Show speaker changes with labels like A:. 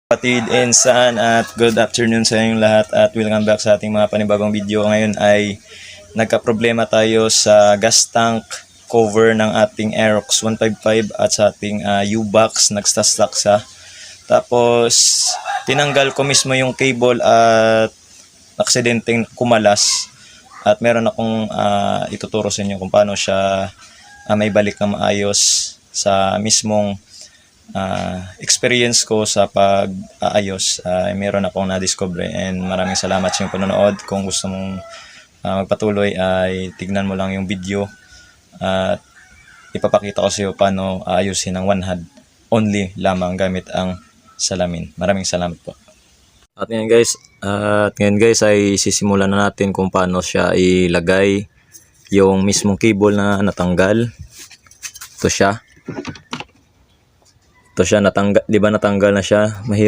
A: Kapatid, insan at good afternoon sa inyong lahat at welcome back sa ating mga panibagong video. Ngayon ay nagka-problema tayo sa gas tank cover ng ating Aerox 155 at sa ating U-box nagstastaksa. Tapos tinanggal ko mismo yung cable at aksidenteng kumalas at meron akong ituturo sa inyo kung paano siya may balik na maayos sa mismong experience ko sa pag-aayos. Meron akong na-discover and maraming salamat sa inyong panonood. Kung gusto mong magpatuloy ay tignan mo lang yung video at ipapakita ko sa iyo paano aayusin ng one hand only lamang gamit ang salamin. Maraming salamat po. At ngayon guys ay sisimulan na natin kung paano siya ilagay yung mismong cable na natanggal. Ito siya natanggal, 'di ba natanggal na siya? Mahirap